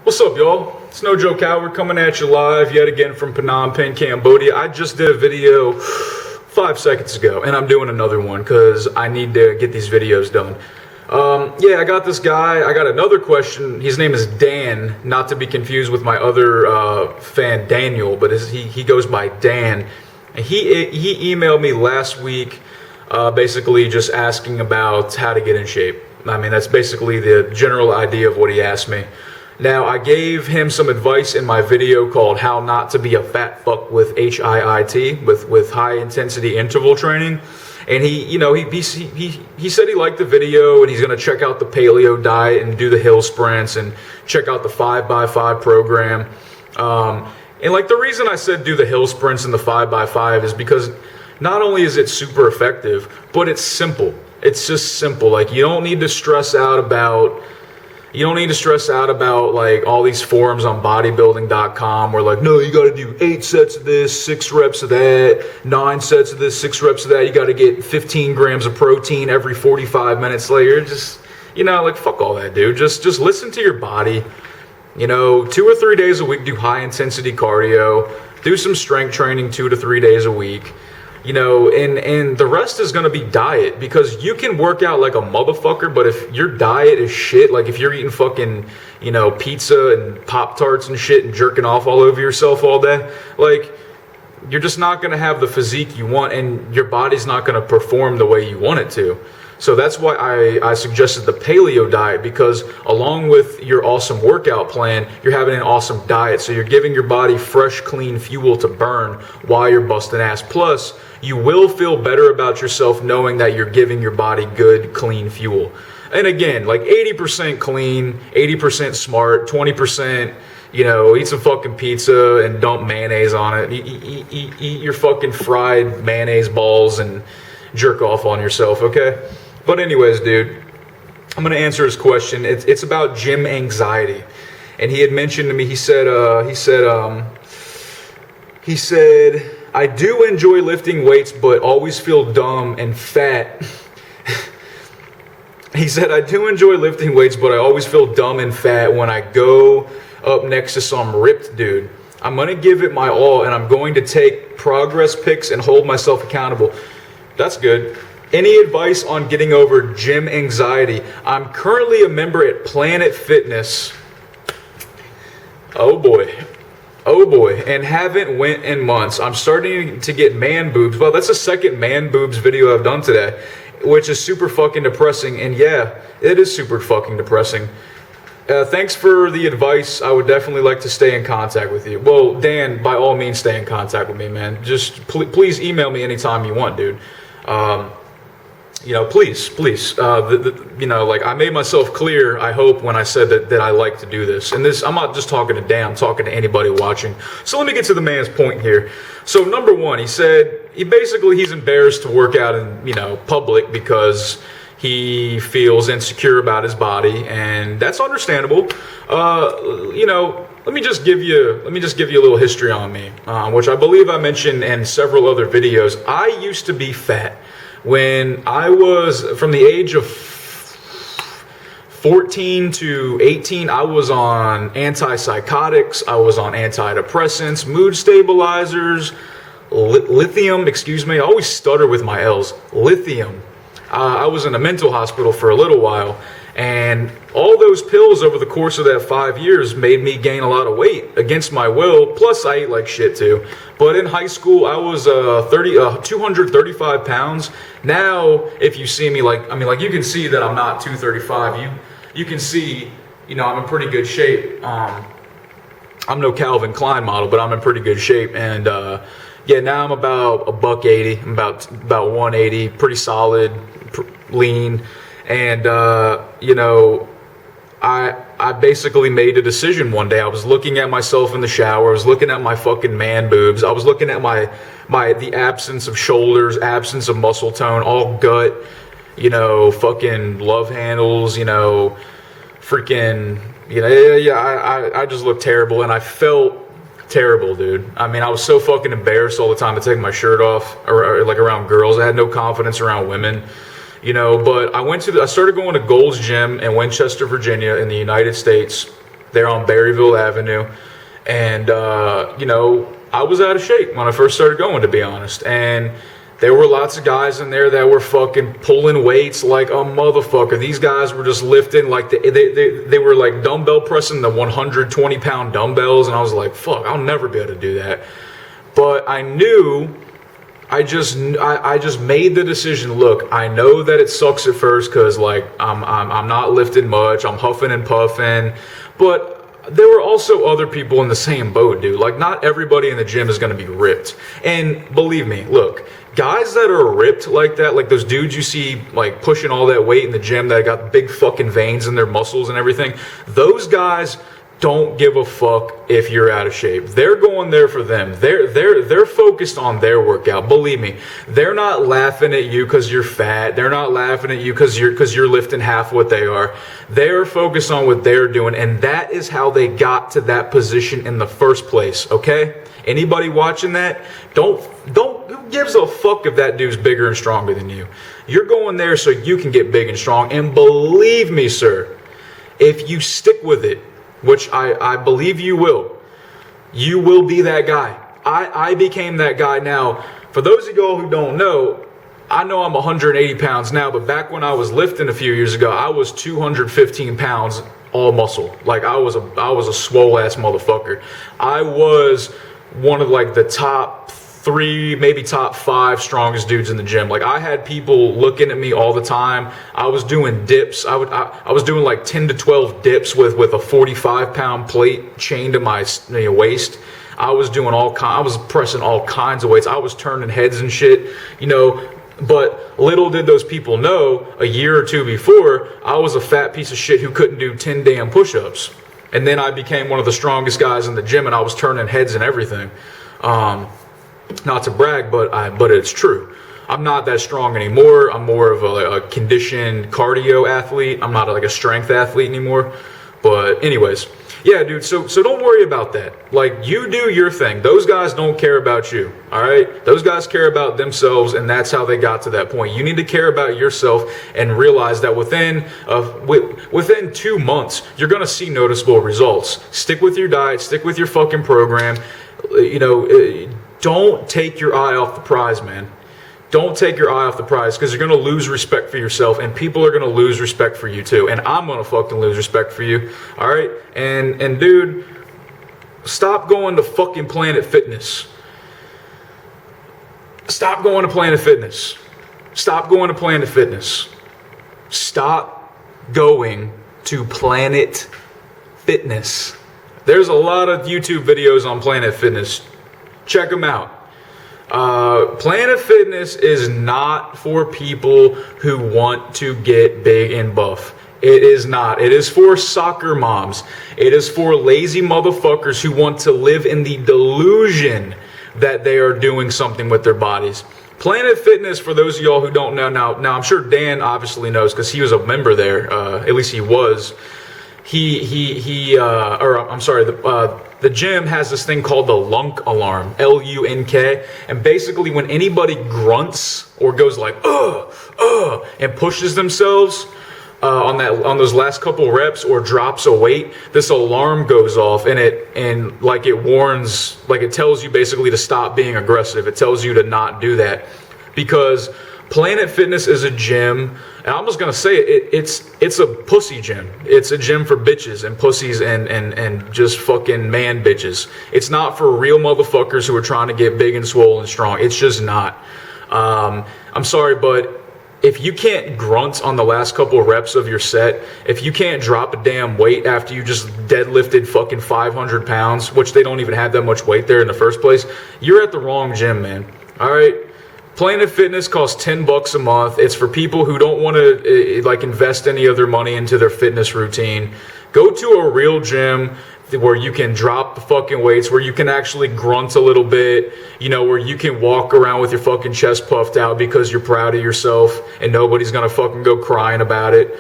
What's up, y'all? It's No Joke Howard coming at you live yet again from Phnom Penh, Cambodia. I just did a video 5 seconds ago, and I'm doing another one because I need to get these videos done. I got this guy. I got another question. His name is Dan, not to be confused with my other fan, Daniel, but he goes by Dan. And he emailed me last week, basically just asking about how to get in shape. I mean, that's basically the general idea of what he asked me. Now, I gave him some advice in my video called How Not to Be a Fat Fuck with HIIT, with high intensity interval training. And he said he liked the video and he's going to check out the paleo diet and do the hill sprints and check out the 5x5 program. And like the reason I said do the hill sprints and the 5x5 is because not only is it super effective, but it's simple. It's just simple. Like you don't need to stress out about like all these forums on bodybuilding.com where like, no, you got to do 8 sets of this, 6 reps of that, 9 sets of this, 6 reps of that. You got to get 15 grams of protein every 45 minutes. Like you're just, like fuck all that, dude. Just listen to your body. 2 or 3 days a week, do high intensity cardio, do some strength training 2 to 3 days a week. And the rest is going to be diet, because you can work out like a motherfucker, but if your diet is shit, like if you're eating fucking, pizza and Pop-Tarts and shit and jerking off all over yourself all day, like you're just not going to have the physique you want and your body's not going to perform the way you want it to. So that's why I suggested the paleo diet, because along with your awesome workout plan, you're having an awesome diet. So you're giving your body fresh, clean fuel to burn while you're busting ass. Plus, you will feel better about yourself knowing that you're giving your body good, clean fuel. And again, like 80% clean, 80% smart, 20%, eat some fucking pizza and dump mayonnaise on it. Eat your fucking fried mayonnaise balls and jerk off on yourself, okay? But anyways, dude, I'm going to answer his question. It's about gym anxiety. And he had mentioned to me, he said, I do enjoy lifting weights, but always feel dumb and fat. He said, I do enjoy lifting weights, but I always feel dumb and fat when I go up next to some ripped dude. I'm going to give it my all, and I'm going to take progress pics and hold myself accountable. That's good. Any advice on getting over gym anxiety? I'm currently a member at Planet Fitness. Oh boy, and haven't went in months. I'm starting to get man boobs. Well, that's the second man boobs video I've done today, which is super fucking depressing. And yeah, it is super fucking depressing. Thanks for the advice. I would definitely like to stay in contact with you. Well, Dan, by all means, stay in contact with me, man. Just please email me anytime you want, dude. Please. Like I made myself clear, I hope, when I said that I like to do this. And this, I'm not just talking to Dan, I'm talking to anybody watching. So let me get to the man's point here. So number one, he said he's embarrassed to work out in, public because he feels insecure about his body, and that's understandable. Let me just give you a little history on me, which I believe I mentioned in several other videos. I used to be fat. When I was from the age of 14 to 18, I was on antipsychotics, I was on antidepressants, mood stabilizers, lithium, I always stutter with my L's, lithium. I was in a mental hospital for a little while, and all those pills over the course of that 5 years made me gain a lot of weight against my will, plus I ate like shit too. But in high school, I was 235 pounds. Now, if you see me, you can see that I'm not 235. You can see, I'm in pretty good shape. I'm no Calvin Klein model, but I'm in pretty good shape. And now I'm about $180. I'm about 180, pretty solid, lean. And, I basically made a decision one day. I was looking at myself in the shower. I was looking at my fucking man boobs. I was looking at the absence of shoulders, absence of muscle tone, all gut, fucking love handles, freaking, I just looked terrible, and I felt terrible, dude. I mean, I was so fucking embarrassed all the time to take my shirt off, or like around girls. I had no confidence around women. But I started going to Gold's Gym in Winchester, Virginia in the United States. there on Berryville Avenue. And, you know, I was out of shape when I first started going, to be honest. And there were lots of guys in there that were fucking pulling weights like a motherfucker. These guys were just lifting like they were like dumbbell pressing the 120-pound dumbbells, and I was like, fuck, I'll never be able to do that. But I knew, I just made the decision. Look, I know that it sucks at first because like I'm not lifting much. I'm huffing and puffing, but there were also other people in the same boat, dude. Like, not everybody in the gym is going to be ripped. And believe me, look, guys that are ripped like that, like those dudes you see like pushing all that weight in the gym that got big fucking veins in their muscles and everything, those guys don't give a fuck if you're out of shape. They're going there for them. They're focused on their workout. Believe me, they're not laughing at you because you're fat. They're not laughing at you because you're lifting half what they are. They're focused on what they're doing, and that is how they got to that position in the first place. Okay? Anybody watching that, don't who gives a fuck if that dude's bigger and stronger than you? You're going there so you can get big and strong. And believe me, sir, if you stick with it, which I believe you will be that guy. I became that guy. Now, for those of y'all who don't know, I know I'm 180 pounds now, but back when I was lifting a few years ago, I was 215 pounds, all muscle. Like, I was a swole ass motherfucker. I was one of like the top 3, maybe top 5 strongest dudes in the gym. Like, I had people looking at me all the time. I was doing dips. I was doing like 10 to 12 dips with a 45-pound plate chained to my waist. I was doing I was pressing all kinds of weights. I was turning heads and shit, you know. But little did those people know, a year or two before, I was a fat piece of shit who couldn't do 10 damn push-ups. And then I became one of the strongest guys in the gym, and I was turning heads and everything. Not to brag, but it's true. I'm not that strong anymore. I'm more of a conditioned cardio athlete. I'm not like a strength athlete anymore. But anyways, yeah, dude. So don't worry about that. Like, you do your thing. Those guys don't care about you. All right. Those guys care about themselves, and that's how they got to that point. You need to care about yourself and realize that within 2 months, you're gonna see noticeable results. Stick with your diet. Stick with your fucking program. You know. Don't take your eye off the prize, man. Don't take your eye off the prize, because you're going to lose respect for yourself, and people are going to lose respect for you too. And I'm going to fucking lose respect for you. All right? And dude, stop going to fucking Planet Fitness. Stop going to Planet Fitness. Stop going to Planet Fitness. Stop going to Planet Fitness. There's a lot of YouTube videos on Planet Fitness. Check them out. Planet Fitness is not for people who want to get big and buff. It is not. It is for soccer moms. It is for lazy motherfuckers who want to live in the delusion that they are doing something with their bodies. Planet Fitness, for those of y'all who don't know, now I'm sure Dan obviously knows because he was a member there. At least he was. The gym has this thing called the lunk alarm, L-U-N-K, and basically when anybody grunts or goes like and pushes themselves on those last couple reps or drops a weight, this alarm goes off, and it warns, like it tells you basically to stop being aggressive. It tells you to not do that, because Planet Fitness is a gym, and I'm just gonna say it's a pussy gym. It's a gym for bitches and pussies and just fucking man bitches. It's not for real motherfuckers who are trying to get big and swole and strong. It's just not. I'm sorry, but if you can't grunt on the last couple reps of your set, if you can't drop a damn weight after you just deadlifted fucking 500 pounds, which they don't even have that much weight there in the first place, you're at the wrong gym, man. All right? Planet Fitness costs $10 a month. It's for people who don't want to like invest any of their money into their fitness routine. Go to a real gym where you can drop the fucking weights, where you can actually grunt a little bit, you know, where you can walk around with your fucking chest puffed out because you're proud of yourself and nobody's gonna fucking go crying about it.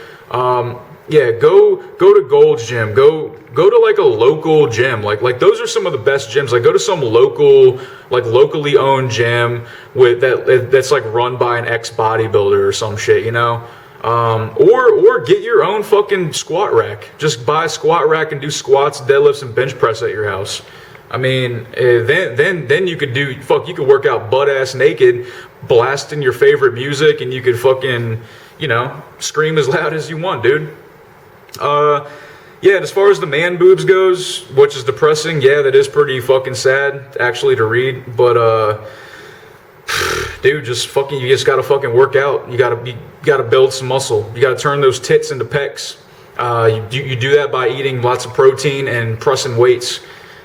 Yeah, go to Gold's Gym. Go to like a local gym. Like those are some of the best gyms. Like, go to some locally owned gym that's like run by an ex-bodybuilder or some shit, you know? Or get your own fucking squat rack. Just buy a squat rack and do squats, deadlifts, and bench press at your house. I mean, then you could you could work out butt ass naked, blasting your favorite music, and you could fucking, scream as loud as you want, dude. Yeah, and as far as the man boobs goes, which is depressing, yeah, that is pretty fucking sad actually to read, but dude, you just gotta fucking work out. You gotta build some muscle. You gotta turn those tits into pecs. You do that by eating lots of protein and pressing weights.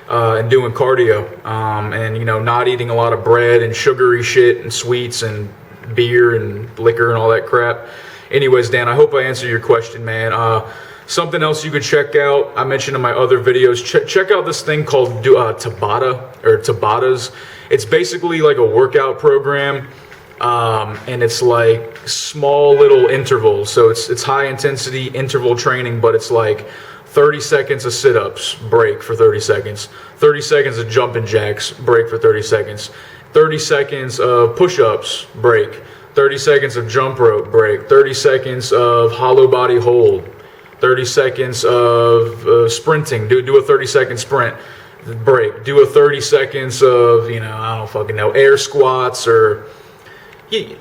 And doing cardio, and not eating a lot of bread and sugary shit and sweets and beer and liquor and all that crap. Anyways, Dan, I hope I answered your question, man. Something else you could check out, I mentioned in my other videos, check out this thing called Tabata, or Tabatas. It's basically like a workout program, and it's like small little intervals. So it's high intensity interval training, but it's like 30 seconds of sit-ups, break for 30 seconds. 30 seconds of jumping jacks, break for 30 seconds. 30 seconds of push-ups, break. 30 seconds of jump rope, break. 30 seconds of hollow body hold. 30 seconds of sprinting. Do a 30-second sprint, break. Do a 30 seconds of, I don't fucking know, air squats, or you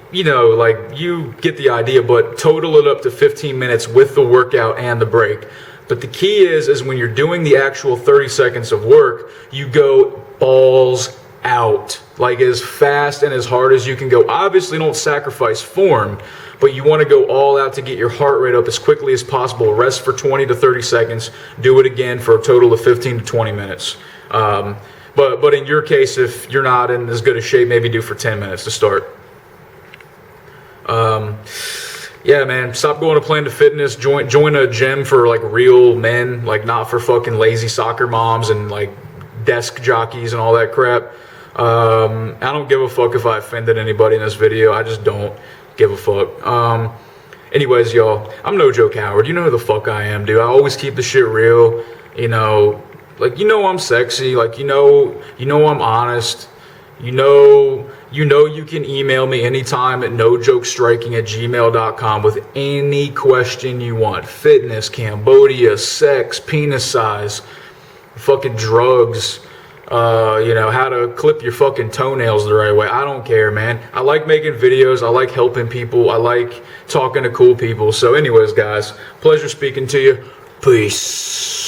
get the idea, but total it up to 15 minutes with the workout and the break. But the key is when you're doing the actual 30 seconds of work, you go balls out, like as fast and as hard as you can go. Obviously, don't sacrifice form, but you want to go all out to get your heart rate up as quickly as possible. Rest for 20 to 30 seconds. Do it again for a total of 15 to 20 minutes. But in your case, if you're not in as good a shape, maybe do for 10 minutes to start. Yeah, man, stop going to Planet Fitness. Join a gym for like real men, like not for fucking lazy soccer moms and like desk jockeys and all that crap. I don't give a fuck if I offended anybody in this video. I just don't give a fuck. Anyways, y'all, I'm no joke Howard. You know who the fuck I am, dude. I always keep the shit real. I'm sexy. Like I'm honest. You can email me anytime at nojokestriking@gmail.com with any question you want. Fitness, Cambodia, sex, penis size, fucking drugs, how to clip your fucking toenails the right way. I don't care, man. I like making videos. I like helping people. I like talking to cool people. So anyways, guys, pleasure speaking to you. Peace.